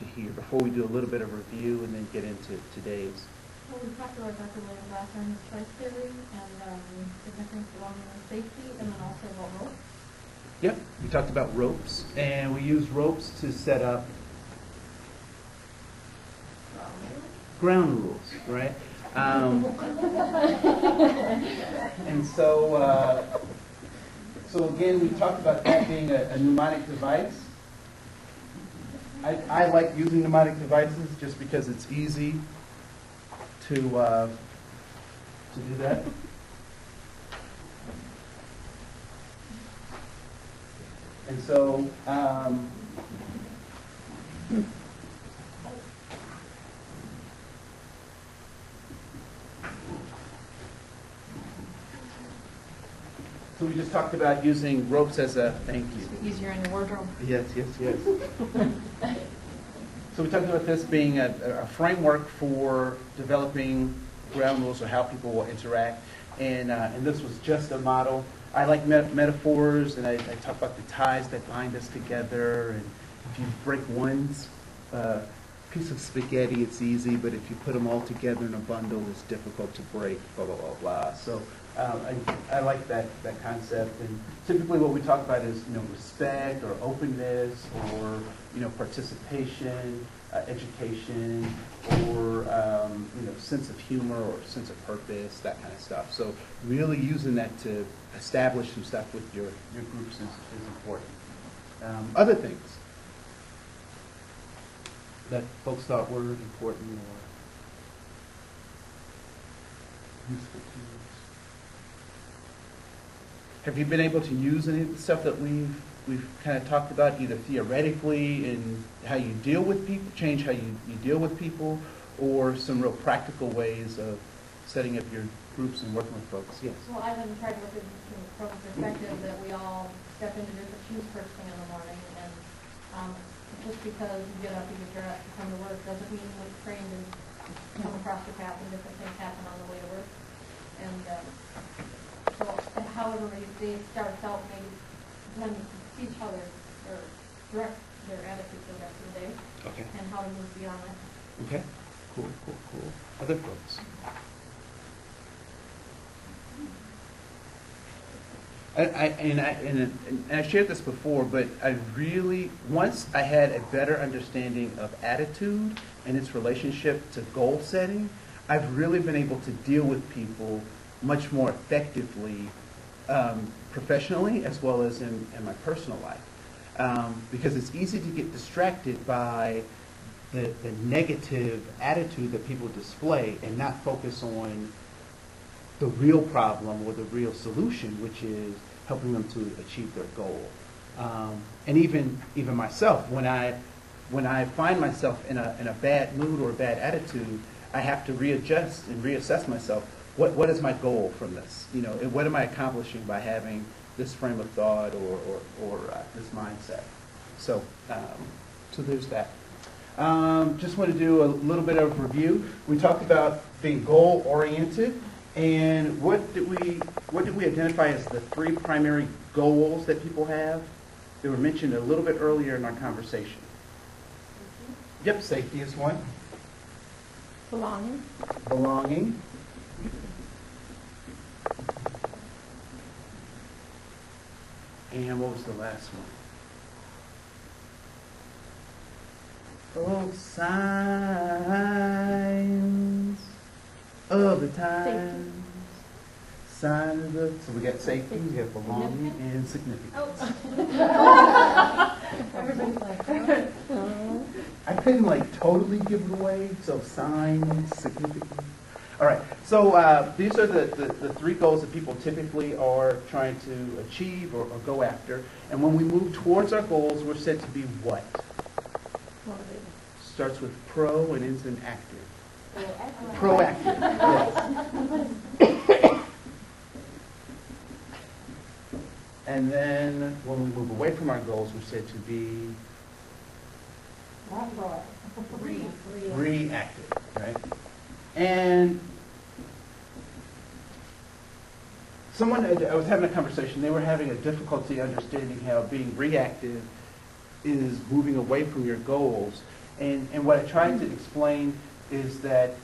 to hear before we do a little bit of review and then get into today's. Well, we talked about Dr. William Glasser's choice theory and significance, belonging, and safety, and then also about ropes. Yep, we talked about ropes, and we used ropes to set up ground rules, right? And so again, we talked about that being a mnemonic device. I like using mnemonic devices just because it's easy to do that. And so, so we just talked about using ropes as a, thank you. Easier in your wardrobe. Yes, yes, yes. So we talked about this being a framework for developing ground rules or how people will interact. And this was just a model. I like metaphors, and I talk about the ties that bind us together. And if you break one piece of spaghetti, it's easy, but if you put them all together in a bundle, it's difficult to break, blah, blah, blah, blah. So I like that concept. And typically what we talk about is, respect or openness or, participation, education, or, sense of humor or sense of purpose, that kind of stuff. So really using that to establish some stuff with your groups is important. Other things that folks thought were important or useful to use. Have you been able to use any of the stuff that we've kind of talked about, either theoretically in how you deal with people, change how you deal with people, or some real practical ways of setting up your groups and working with folks? Yes. Well, I've been trying to look at it from the perspective that we all step into different shoes first thing in the morning, and just because you get up, you get dressed, you come to work, doesn't mean we're trained and come across your path and different things happen on the way to work. And so, however your day starts out, maybe then teach how or direct their attitude for the rest of the day. Okay. And how to move beyond it. Okay. Cool. Other folks? And I shared this before, but I really, once I had a better understanding of attitude and its relationship to goal setting, I've really been able to deal with people much more effectively, professionally as well as in my personal life. Because it's easy to get distracted by the negative attitude that people display and not focus on the real problem or the real solution, which is helping them to achieve their goal. And even myself, when I find myself in a bad mood or a bad attitude, I have to readjust and reassess myself. What is my goal from this? What am I accomplishing by having this frame of thought or this mindset? So there's that. Just want to do a little bit of review. We talked about being goal-oriented, and what did we identify as the three primary goals that people have? They were mentioned a little bit earlier in our conversation. Yep, safety is one. Belonging. And what was the last one? Oh, signs of the times. Signs of, so we got safety, we got belonging, and significance. Everybody's like, I couldn't totally give it away, so signs, significance. All right, so these are the three goals that people typically are trying to achieve or go after. And when we move towards our goals, we're said to be what? Starts with pro and ends in active. Proactive. Yes. And then when we move away from our goals, we're said to be reactive, right? And I was having a conversation, they were having a difficulty understanding how being reactive is moving away from your goals. And what I tried to explain is that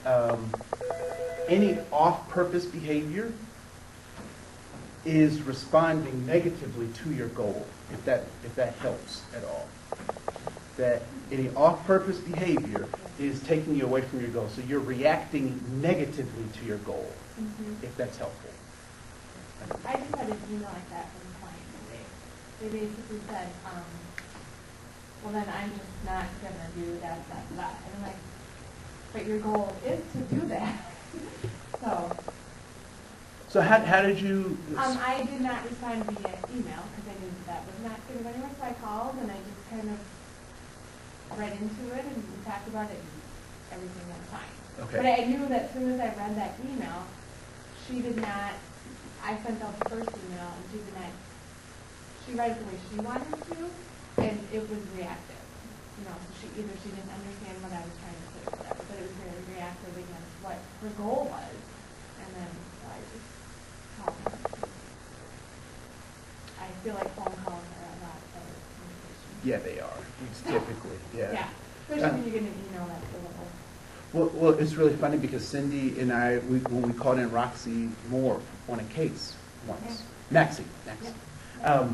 any off-purpose behavior is responding negatively to your goal, if that helps at all. That any off-purpose behavior is taking you away from your goal. So you're reacting negatively to your goal, if that's helpful. I just had an email like that from a client today. They basically said, well then I'm just not gonna do that. And I'm like, but your goal is to do that. So how did you? I did not respond via email because I knew that was not good of anyone. So I called and I just kind of read into it and we talked about it and everything went fine. Okay. But I knew that as soon as I read that email, she did not, I sent out the first email and she did not, she read it the way she wanted to and it was reactive. So she didn't understand what I was trying to say or whatever, but it was very reactive against what her goal was. And then I just called her. I feel like phone calls are a lot better communication. Yeah, they are. It's typically, yeah. Yeah, especially when you get an email that's a little. Well, it's really funny because Cindy and I, when we called in Roxy Moore on a case once, Maxie. Yeah.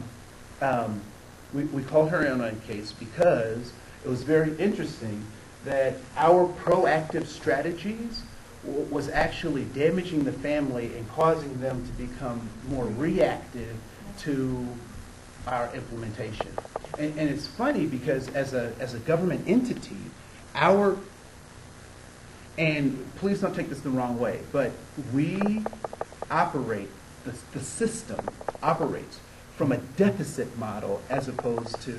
We called her in on a case because it was very interesting that our proactive strategies was actually damaging the family and causing them to become more reactive to our implementation. And it's funny because as a government entity, and please don't take this the wrong way, but we operate, the system operates from a deficit model as opposed to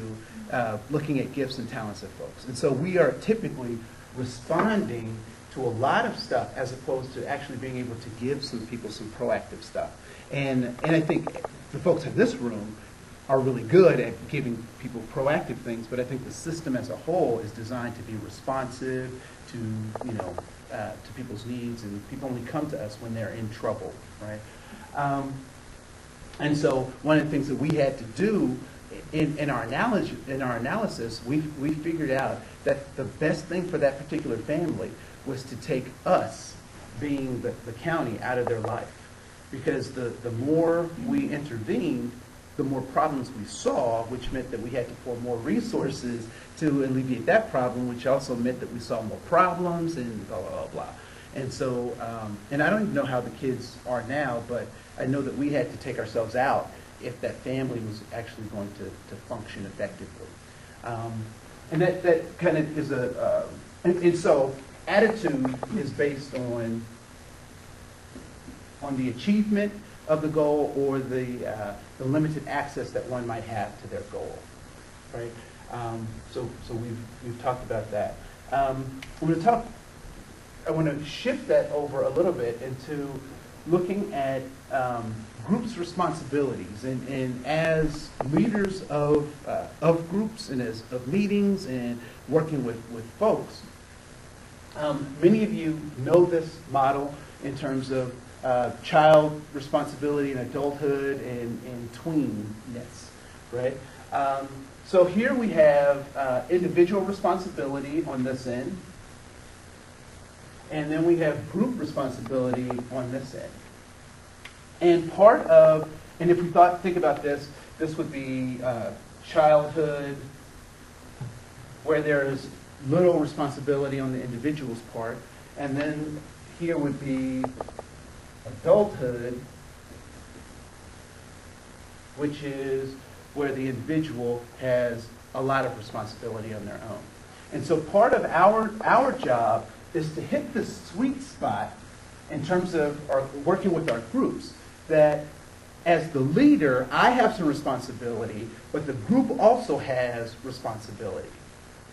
looking at gifts and talents of folks. And so we are typically responding to a lot of stuff as opposed to actually being able to give some people some proactive stuff. And I think the folks in this room are really good at giving people proactive things, but I think the system as a whole is designed to be responsive to, to people's needs, and people only come to us when they're in trouble, right? And so one of the things that we had to do in our analysis, we figured out that the best thing for that particular family was to take us, being the county, out of their life. Because the more we intervened, the more problems we saw, which meant that we had to pour more resources to alleviate that problem, which also meant that we saw more problems and blah, blah, blah, blah. And so, and I don't even know how the kids are now, but I know that we had to take ourselves out if that family was actually going to function effectively. And that kind of is and so attitude is based on the achievement of the goal or the limited access that one might have to their goal, right? So we've talked about that. I want to shift that over a little bit into looking at groups' responsibilities, and as leaders of groups and of meetings and working with folks. Many of you know this model in terms of child responsibility and adulthood and tweenness, right? So here we have individual responsibility on this end, and then we have group responsibility on this end. And and if we think about this would be childhood, where there's little responsibility on the individual's part, and then here would be adulthood, which is where the individual has a lot of responsibility on their own. And so part of our job is to hit the sweet spot in terms of working with our groups, that as the leader, I have some responsibility, but the group also has responsibility.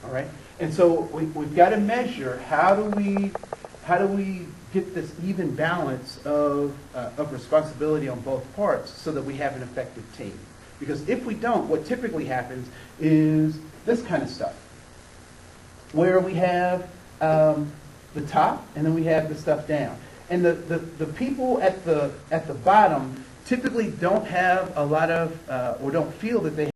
All right? And so we've got to measure how do we get this even balance of responsibility on both parts so that we have an effective team. Because if we don't, what typically happens is this kind of stuff, where we have the top and then we have the stuff down. And the people at the bottom typically don't have a lot of, or don't feel that they